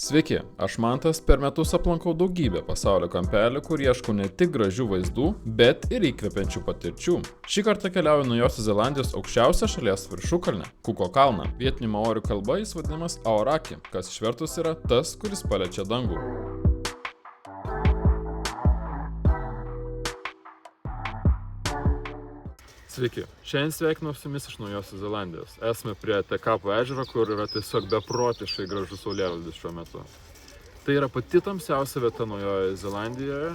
Sveiki, aš Mantas, per metus aplankau daugybę pasaulio kampelių, kur ieškau ne tik gražių vaizdų, bet ir įkvepiančių patirčių. Šį kartą keliauju Naujosios Zelandijos aukščiausią šalies viršukalnę – Kuko kalną. Vietinių maorių kalba jis vadinamas Aoraki, kas išvertus yra tas, kuris paliečia dangų. Sveiki, šiandien sveikinu su jumis iš Naujosios Zelandijos. Esame prie Tekapo ežero, kur yra tiesiog beprotiškai gražus saulėlydis šiuo metu. Tai yra pati tamsiausia vieta Naujojoje Zelandijoje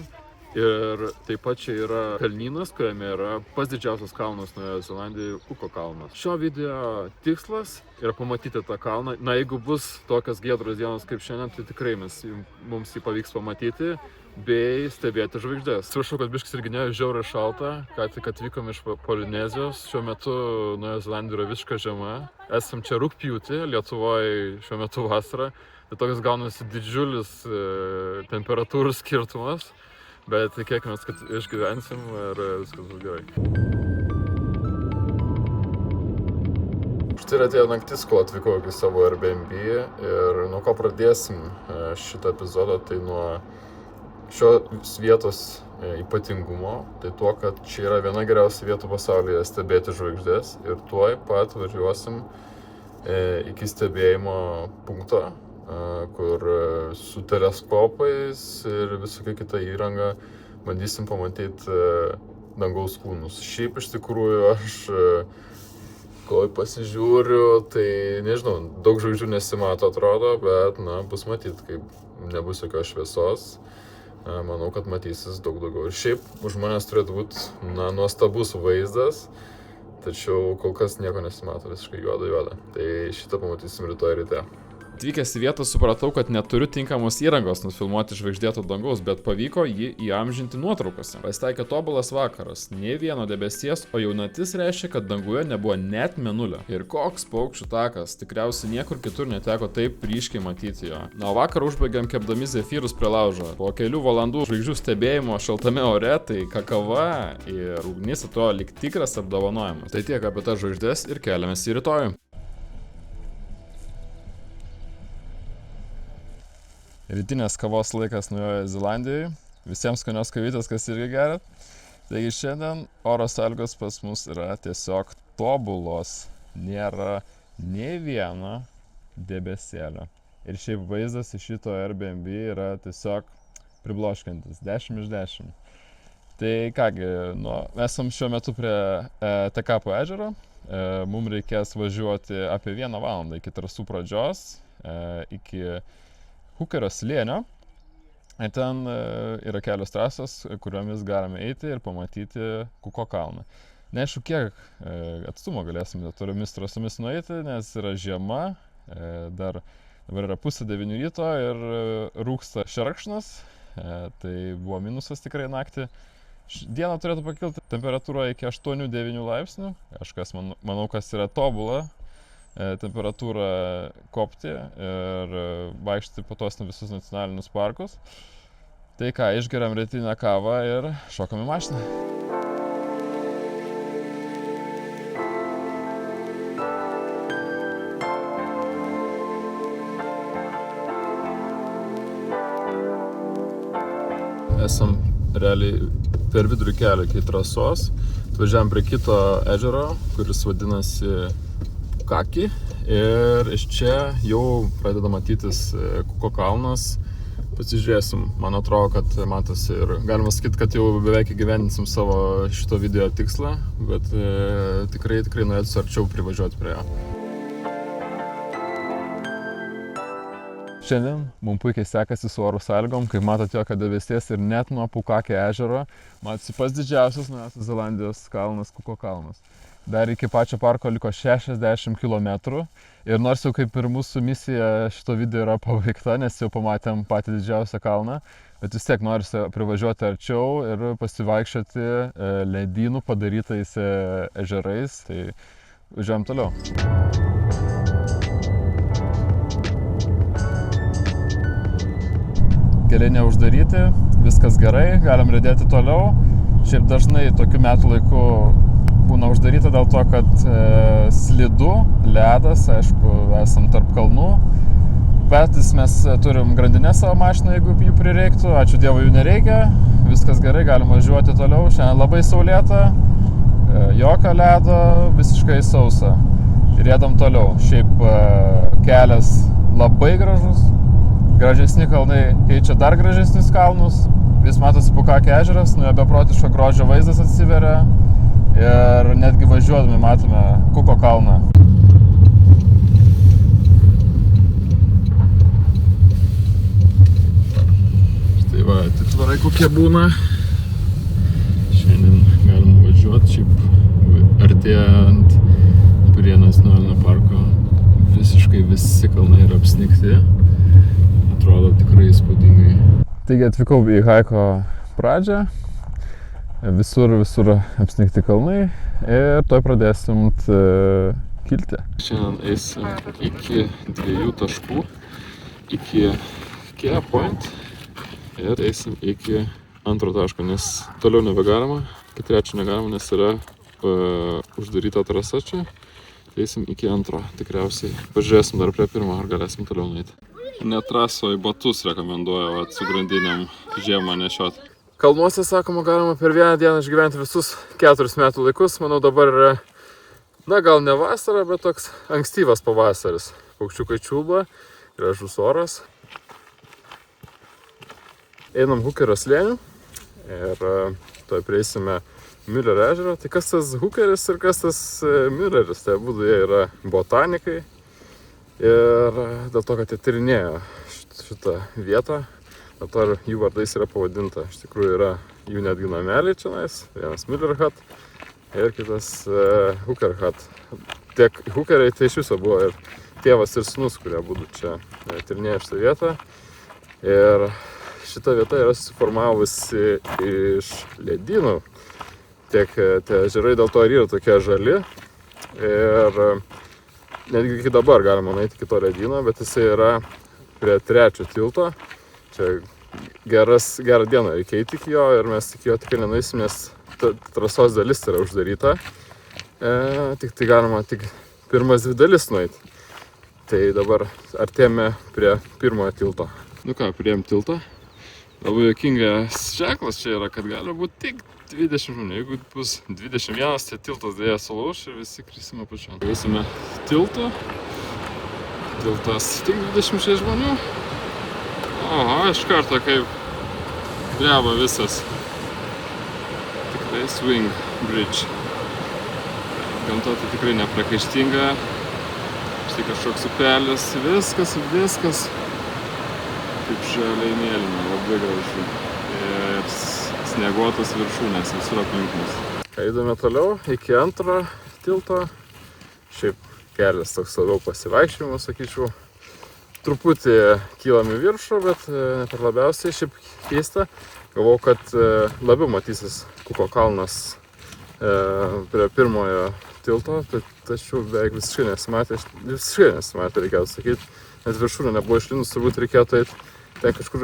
ir taip pat čia yra kalnynas, kuriame yra pats didžiausias kalnas Naujojoje Zelandijoje – Kuko kalnas. Šio video tikslas yra pamatyti tą kalną. Na, jeigu bus tokios giedros dienos kaip šiandien, tai tikrai mums jį pavyks pamatyti bei stebėti žvaigždės. Atsiprašau, kad biškis irgi žiauriai šalta, ką tik atvykom iš Polinezijos. Šiuo metu Naujojoje Zelandijoje yra visiška žiema. Esam čia rugpjūtį, Lietuvoje šiuo metu vasara. Tai toks gaunasi didžiulis temperatūrų skirtumas, bet tikėkime, kad išgyvensim ir viskas bus gerai. Štai atėjo naktis, kol atvykau į savo Airbnb ir nuo ko pradėsim šitą epizodą, tai nuo šios vietos ypatingumo, tai tuo, kad čia yra viena geriausia vietų pasaulyje stebėti žvaigždės ir tuoj pat važiuosim iki stebėjimo punkto, kur su teleskopais ir visokia kita įranga bandysim pamatyti dangaus kūnus. Šiaip iš tikrųjų aš, kol pasižiūriu, tai nežinau, daug žvaigždžių nesimato atrodo, bet bus matyti, kaip nebus jokios šviesos. Manau, kad matysis daug daugiau. Ir šiaip už manęs turėtų būti nuostabus vaizdas, tačiau kol kas nieko nesimato, visiškai juoda. Tai šitą pamatysim rytoj ryte. Atvykęs į vietą supratau, kad neturiu tinkamos įrangos nufilmuoti žvaigždėto dangaus, bet pavyko jį įamžinti nuotraukose. Pasitaikė tobulas vakaras, nei vieno debesies, o jaunatis reiškia, kad danguje nebuvo net mėnulio. Ir koks paukščių takas, tikriausiai niekur kitur neteko taip ryškiai matyti jo. Na, o vakar užbaigėm kepdami zefyrus prie laužo. Po kelių valandų žvaigždžių stebėjimo šaltame ore, tai kakava ir ugnis atrodo lyg tikras apdovanojimas. Tai tiek apie tas žvaigždės ir keliamės į rytojų. Rytinės kavos laikas Naujojoje Zelandijoje. Visiems skanios kavytės, kas irgi geria. Taigi šiandien oro sąlygos pas mus yra tiesiog tobulos. Nėra nei vieno debesėlio. Ir šiaip vaizdas iš šito Airbnb yra tiesiog pribloškiantis. 10 iš 10. Tai kągi, esam šiuo metu prie Tekapo ežero. Mums reikės važiuoti apie 1 valandą iki trasų pradžios, iki Hukerio slėnio. Ir ten yra kelios trasos, kuriomis galime eiti ir pamatyti Kuko kalną. Neaišku, kiek atstumo galėsime tomis trasomis nueiti, nes yra žiema, dabar yra 8:30 ryto ir rūksta šerkšnas, tai buvo minusas tikrai naktį. Dieną turėtų pakilti temperatūra iki 8-9 laipsnių, kažkas manau, kas yra tobula temperatūrą kopti ir vaikščioti po tos visus nacionalinius parkus. Tai ką, išgeriam rytinę kavą ir šokam į mašiną. Esam realiai per vidurį kelio iki trasos. Atvažiavam prie kito ežero, kuris vadinasi Kaki, ir iš čia jau pradeda matytis Kuko kalnas. Pasižiūrėsim, man atrodo, kad matosi ir galima sakyti, kad jau beveik įgyvendinsim savo šito video tikslą, bet tikrai norėtųsi arčiau privažiuoti prie jo. Šiandien mums puikiai sekasi su oro sąlygom, kaip matote jokio debesies ir net nuo Pukakio ežero matosi pats didžiausias Naujosios Zelandijos kalnas Kuko kalnas. Dar iki pačio parko liko 60 km ir nors jau kaip ir mūsų misija šito video yra pabaigta, nes jau pamatėm patį didžiausią kalną, bet vis tiek norisi privažiuoti arčiau ir pasivaikščioti ledynų padarytais ežerais, tai važiuojam toliau. Keliai neuždaryti, viskas gerai, galim riedėti toliau. Šiaip dažnai tokiu metų laiku būna uždaryta dėl to, kad slidu, ledas, aišku, esam tarp kalnų. bet mes turim grandinę savo mašiną, jeigu jų prireiktų. Ačiū Dievui, jų nereikia. Viskas gerai, galim važiuoti toliau. Šiandien labai saulėta, jokio ledo, visiškai sausa. Ir jedam toliau. Šiaip kelias labai gražus. Gražesni kalnai keičia dar gražesnius kalnus. Vis matosi Pukakio ežeras, nuo jo beprotiško grožio vaizdas atsiveria. Ir netgi važiuodami matome Kuko kalną. Štai va, atitvarai kokie būna. Šiandien galima važiuoti, šiaip artėjant prie nacionalinio parko. Visiškai visi kalnai yra apsnigti. Atrodo tikrai įspūdingai. Taigi atvykau į haiko pradžią. Visur apsnigti kalnai ir toj pradėsim kilti. Šiandien eisim iki 2 taškų, iki Kea Point ir eisim iki 2 taško, nes toliau nebegalima, iki 3 negalima, nes yra uždaryta trasa čia. Eisim iki 2, tikriausiai. Pažiūrėsim dar prie 1, ar galėsim toliau nueiti. Net trasoje batus rekomenduoju su grandinėm žiemą nešiot. Kalnuose, sakoma, galima per vieną dieną išgyventi visus 4 metų laikus. Manau, dabar yra, na gal ne vasara, bet toks ankstyvas pavasaris. Paukščiukai čiulba, gražus oras. Einam Hukerio slėniu ir toj prieisime Müllerio ežerą. Tai kas tas Hukeris ir kas tas Mülleris? Tai abudu jie yra botanikai. Ir dėl to, kad jie tyrinėjo šitą vietą, dėl to jų vardais yra pavadinta. Iš tikrųjų yra jų netgi nameliai čionais. Vienas Müllerhut ir kitas Hukerhut. Tiek Hukeriai tai iš viso buvo ir tėvas ir sūnus, kurie būtų čia tyrinėjo šitą vietą. Ir šita vieta yra susiformavusi iš ledynų. Tiek tie ežerai dėl to ir yra tokie žali. Ir netgi iki dabar galima nueiti iki to ledyno, bet jisai yra prie 3 tilto. Čia gerą dieną reikia eiti iki jo ir mes iki jo tikrai nenueisim, nes trasos dalis yra uždaryta. Tik tai galima tik pirmas 2 dalis nueiti. Tai dabar artėjame prie 1 tilto. Nu ką, priėjom tiltą. Labai juokingas ženklas čia yra, kad gali būti tik 20 žmonių. Jeigu bus 21, tai tiltas dėja sulauš ir visi krisim apačion. Eisime tiltu. Tiltas tik 26 žmonių. Oho, iš karto kaip dreba visas. Tikrai swing bridge. Gamta tai tikrai neprikaištinga. Štai kažkoks upelis, viskas. Kaip žaliai mėlyna, labai gražu. Ir snieguotas viršūnės visur aplink mus. Eidame toliau iki 2 tilto. Šiaip kelias toks labiau pasivaikščiojimo, sakyčiau. Truputį kylam į viršų, bet ne per labiausiai. Šiaip keista. Galvojau, kad labiau matysis Kuko kalnas prie 1 tilto, tačiau beveik visiškai nesimatė, reikėtų sakyti. Nes viršūnė nebuvo išlindus, turbūt reikėtų eiti ten kažkur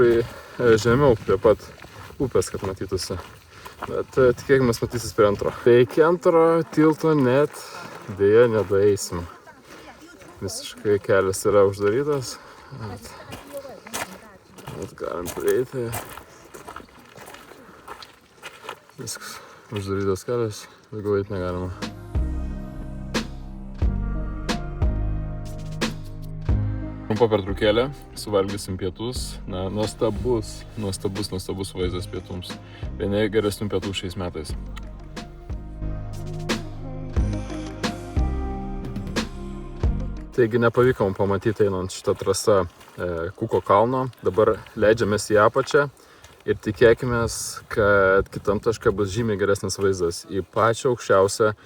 žemiau prie pat upės, kad matytųsi. Bet tikėkime matysis prie 2. Tai iki 2 tilto net dėja nedaeisim. Visiškai kelias yra uždarytas. Bet galim prieiti. Viskas uždarytas kelias, daugiau eiti negalima. Trumpa pertraukėlė, suvalgysim pietus. Na, nuostabus vaizdas pietums. Vieni geresnių pietų šiais metais. Taigi nepavyko mums pamatyti einant šitą trasą Kuko kalno. Dabar leidžiamės į apačią ir tikėkimės, kad kitam taške bus žymiai geresnis vaizdas į pačią aukščiausią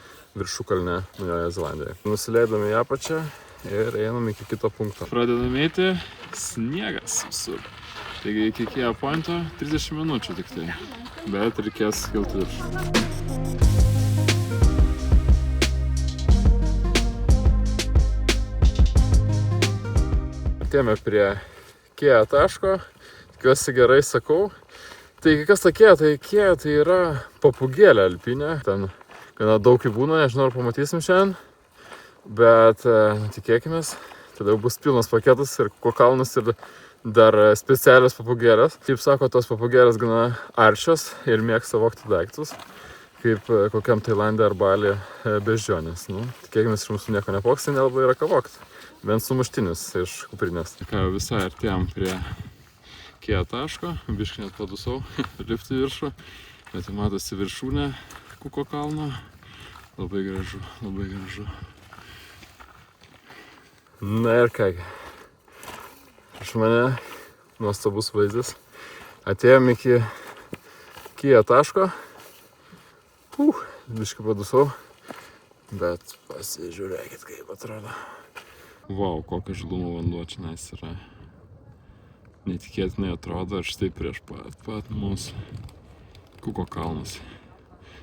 viršukalnę Naujojoje Zelandijoje. Nusileidome į apačią ir einam iki kito punkto. Pradedame eiti, sniegas visur. Taigi iki Kea Pointo 30 minučių tik tai, bet reikės kilti viršų. Atėjome prie Kea taško, tikiuosi gerai sakau. Taigi kas ta Kea? Tai Kea tai yra papūgėlė alpinė, ten gana daug jų būna, nežinau ar pamatysim šiandien. Bet tikėkimės, tada jau bus pilnas paketas ir kuko kalnas ir dar specialios papūgėlės. Kaip sako, tos papūgėlės gana aršios ir mėgsta vogti daiktus, kaip kokiam Tailande ar Balyje beždžionės. Nu, tikėkime, iš mūsų nieko nepoks, tai nelabai yra ką vogti. Bent sumuštinis iš kuprinės. Ką jau visai artėjom prie Kia taško, biškai net padusau lipti viršų, bet jau matosi viršūnė kuko kalno. Labai gražu, labai gražu. Na ir kągi. Iš mane nuostabus vaizdas. Atėjom iki Kia taško. Biškai padusau, bet pasižiūrėkit, kaip atrodo. Vau, kokio žlumo vanduo čia yra. Netikėtinai atrodo, ir štai prieš pat mūsų kuko kalnas.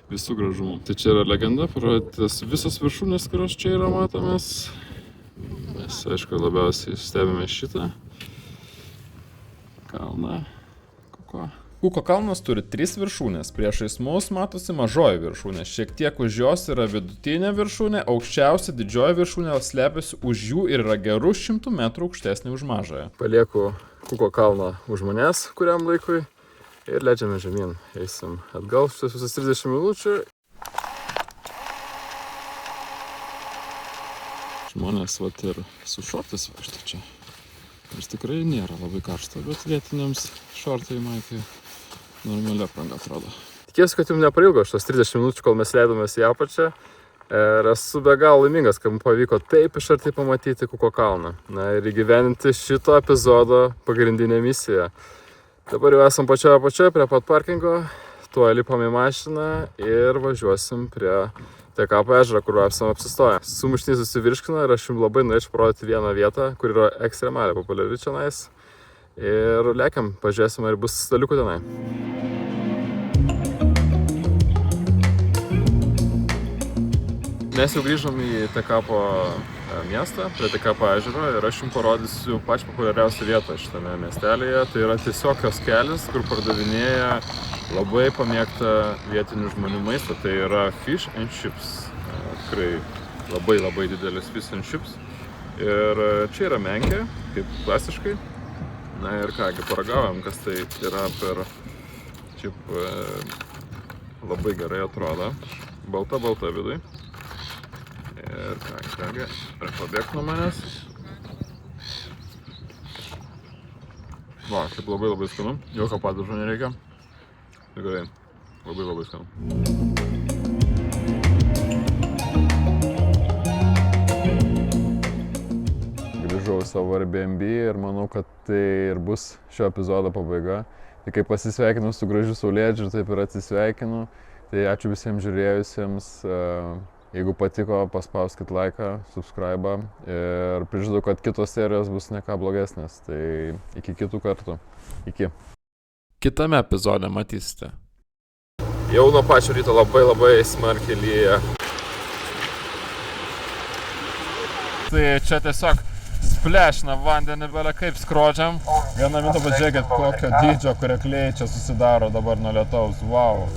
Visų gražumų. Tai čia yra legenda, parodytas visas viršūnės, kurios čia yra matomės. Mes, aišku, labiausiai stebime šitą kalną. Kuko kalnas turi 3 viršūnės. Priešais mus matosi mažoji viršūnė. Šiek tiek už jos yra vidutinė viršūnė, aukščiausia didžioji viršūnė slepiasi už jų ir yra gerų 100 metrų aukštesnė už mažąją. Palieku kuko kalną už manęs kuriam laikui ir leidžiame žemyn. Eisim atgal šitas visas 30 minučių. Žmonės vat ir su šortais vaikšto čia. Nors tikrai nėra labai karšta, bet vietiniams šortai maikai normalia apranga atrodo. Tikiuosi, kad jums neprailgo šitos 30 minučių, kol mes leidomės į apačią. Ir esu be galo laimingas, kad mums pavyko taip iš arti pamatyti kuko kalną. Na ir įgyveninti šito epizodo pagrindinę misiją. Dabar jau esam pačioje apačioje prie pat parkingo. Tuo lipam į mašiną ir važiuosim prie Tekapo ežerą, kur esame apsistoję. Sumuštinis susivirškina ir aš jums labai norėčiau parodyti vieną vietą, kur yra ekstremaliai populiari čionais. Ir lekiam, pažiūrėsim, ar bus staliukų tenai. Mes jau grįžom į Tekapo miestą, prie Tekapo ežero ir aš jums parodysiu pačią populiariausią vietą šitame miestelėje. Tai yra tiesiog kioskelis, kur pardavinėja labai pamėgtą vietinių žmonių maistą. Tai yra fish and chips. Tikrai labai didelis fish and chips. Ir čia yra menkė, kaip klasiškai. Na ir kągi, paragavom, kas tai yra per čip. Labai gerai atrodo. Balta viduj. Ir kągi, pabėgti nuo manęs. Va, kaip labai skanu. Jokio padažo nereikia. Tikrai, labai skanu. Grįžau į savo Airbnb ir manau, kad tai ir bus šio epizodo pabaiga. Tai kaip pasisveikinu su gražiu saulėdžiu, taip ir atsisveikinu. Tai ačiū visiems žiūrėjusiems. Jeigu patiko, paspauskit laiką, subscribe ir prižadu, kad kitos serijos bus ne ką blogesnės. Tai iki kitų kartų. Iki. Kitame epizode matysite. Jau nuo pačio ryto labai smarkiai lyja. Tai čia tiesiog splešina vandenį belė kaip skrodžiam. Vieną minutę pažiūrėkit, kokio dydžio kuriakliai čia susidaro dabar nuo lietaus. Wow.